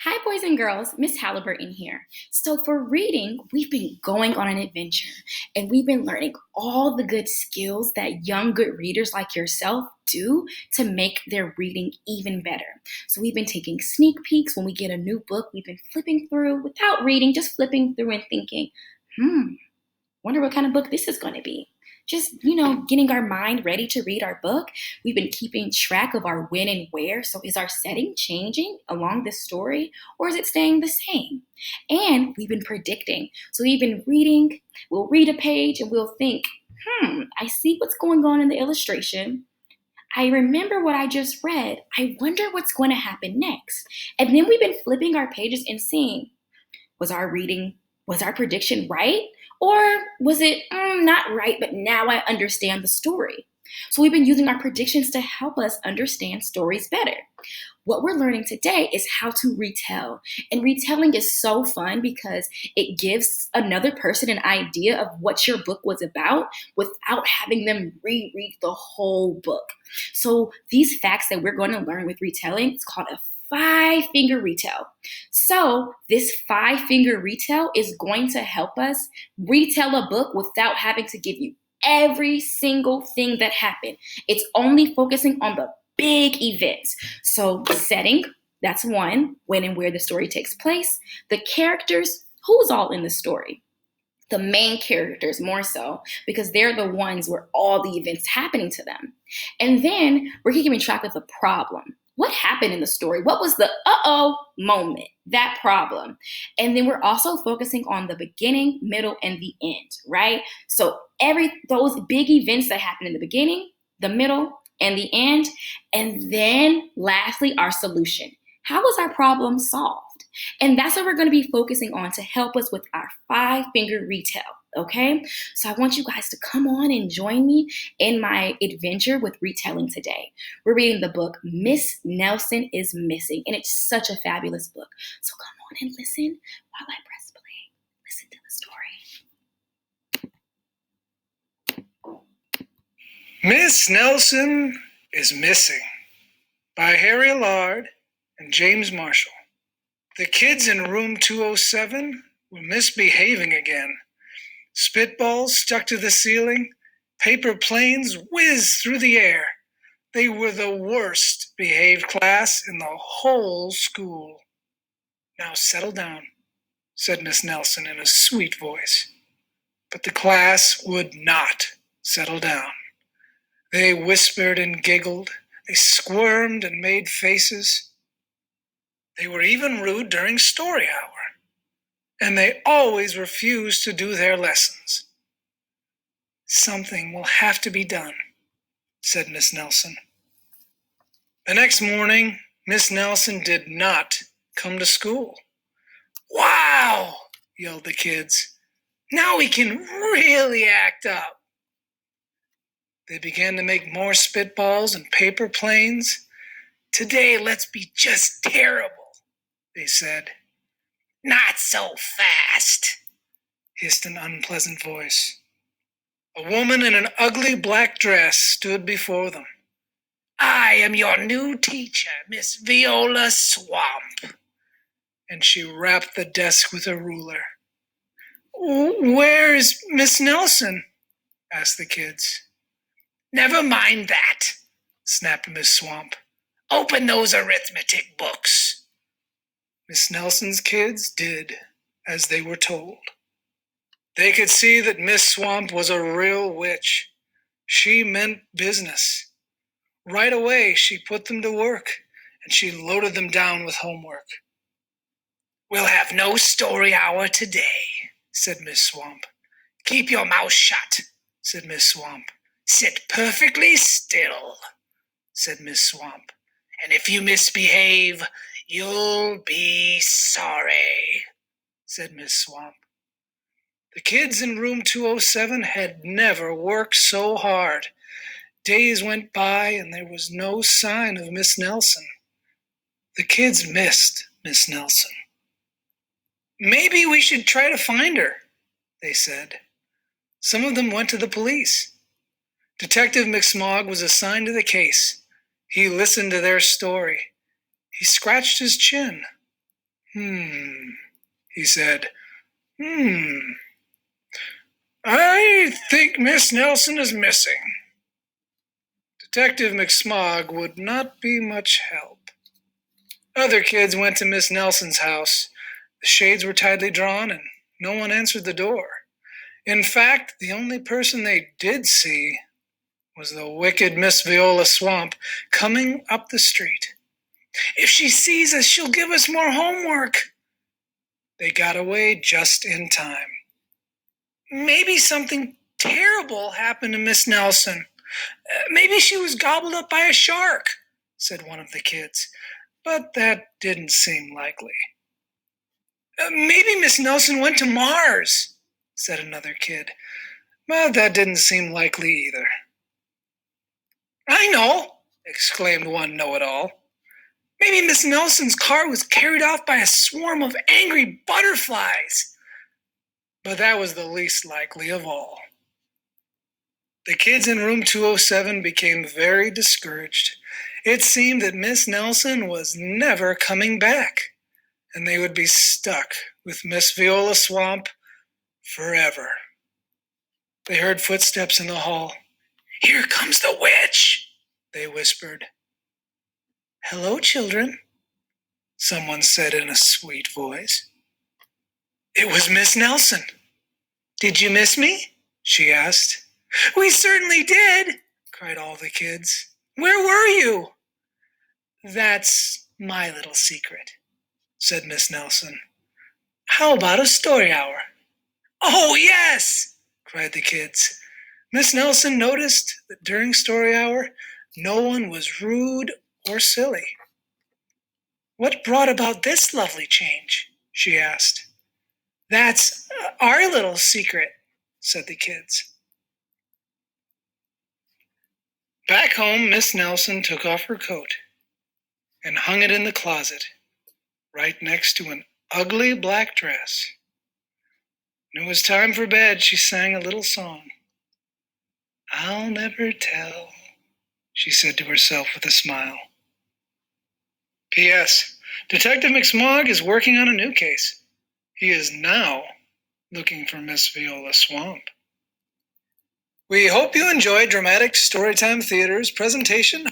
Hi, boys and girls. Miss Halliburton here. So, for reading, we've been going on an adventure and we've been learning all the good skills that young, good readers like yourself do to make their reading even better. So, we've been taking sneak peeks when we get a new book. We've been flipping through without reading, just flipping through and thinking, wonder what kind of book this is going to be. Just, getting our mind ready to read our book. We've been keeping track of our when and where. So is our setting changing along the story or is it staying the same? And we've been predicting. So we've been reading, we'll read a page and we'll think, I see what's going on in the illustration. I remember what I just read. I wonder what's going to happen next. And then we've been flipping our pages and seeing, was our prediction right? Or was it not right, but now I understand the story? So we've been using our predictions to help us understand stories better. What we're learning today is how to retell. And retelling is so fun because it gives another person an idea of what your book was about without having them reread the whole book. So these facts that we're going to learn with retelling, it's called a five-finger retell. So this five-finger retell is going to help us retell a book without having to give you every single thing that happened. It's only focusing on the big events. So setting, that's one, when and where the story takes place. The characters, who's all in the story? The main characters more so, because they're the ones where all the events happening to them. And then we're keeping track of the problem. What happened in the story? What was the moment, that problem? And then we're also focusing on the beginning, middle, and the end, right? So those big events that happen in the beginning, the middle, and the end. And then lastly, our solution. How was our problem solved? And that's what we're going to be focusing on to help us with our five-finger retell, okay? So I want you guys to come on and join me in my adventure with retelling today. We're reading the book Miss Nelson is Missing, and it's such a fabulous book. So come on and listen while I press play. Listen to the story. Miss Nelson is Missing by Harry Allard and James Marshall. The kids in room 207 were misbehaving again. Spitballs stuck to the ceiling, paper planes whizzed through the air. They were the worst behaved class in the whole school. Now settle down, said Miss Nelson in a sweet voice. But the class would not settle down. They whispered and giggled. They squirmed and made faces. They were even rude during story hour. And they always refused to do their lessons. Something will have to be done, said Miss Nelson. The next morning, Miss Nelson did not come to school. Wow, yelled the kids. Now we can really act up. They began to make more spitballs and paper planes. Today, let's be just terrible, they said. Not so fast, hissed an unpleasant voice. A woman in an ugly black dress stood before them. I am your new teacher, Miss Viola Swamp. And she rapped the desk with a ruler. Where is Miss Nelson? Asked the kids. Never mind that, snapped Miss Swamp. Open those arithmetic books. Miss Nelson's kids did as they were told. They could see that Miss Swamp was a real witch. She meant business. Right away, she put them to work, and she loaded them down with homework. We'll have no story hour today, said Miss Swamp. Keep your mouth shut, said Miss Swamp. Sit perfectly still, said Miss Swamp. And if you misbehave, you'll be sorry, said Miss Swamp. The kids in room 207 had never worked so hard. Days went by and there was no sign of Miss Nelson. The kids missed Miss Nelson. Maybe we should try to find her, they said. Some of them went to the police. Detective McSmog was assigned to the case. He listened to their story. He scratched his chin. he said. I think Miss Nelson is missing. Detective McSmog would not be much help. Other kids went to Miss Nelson's house. The shades were tightly drawn and no one answered the door. In fact, the only person they did see was the wicked Miss Viola Swamp coming up the street. If she sees us, she'll give us more homework. They got away just in time. Maybe something terrible happened to Miss Nelson. Maybe she was gobbled up by a shark, said one of the kids, but that didn't seem likely. Maybe Miss Nelson went to Mars, said another kid, but that didn't seem likely either. I know, exclaimed one know-it-all. Maybe Miss Nelson's car was carried off by a swarm of angry butterflies. But that was the least likely of all. The kids in room 207 became very discouraged. It seemed that Miss Nelson was never coming back, and they would be stuck with Miss Viola Swamp forever. They heard footsteps in the hall. Here comes the witch, they whispered. Hello, children, someone said in a sweet voice. It was Miss Nelson. Did you miss me? She asked. We certainly did, cried all the kids. Where were you? That's my little secret, said Miss Nelson. How about a story hour? Oh, yes, cried the kids. Miss Nelson noticed that during story hour, no one was rude or silly. What brought about this lovely change? She asked. That's our little secret, said the kids. Back home, Miss Nelson took off her coat and hung it in the closet, right next to an ugly black dress. When it was time for bed, she sang a little song. I'll never tell, she said to herself with a smile. P.S. Detective McSmog is working on a new case. He is now looking for Miss Viola Swamp. We hope you enjoyed Dramatic Storytime Theater's presentation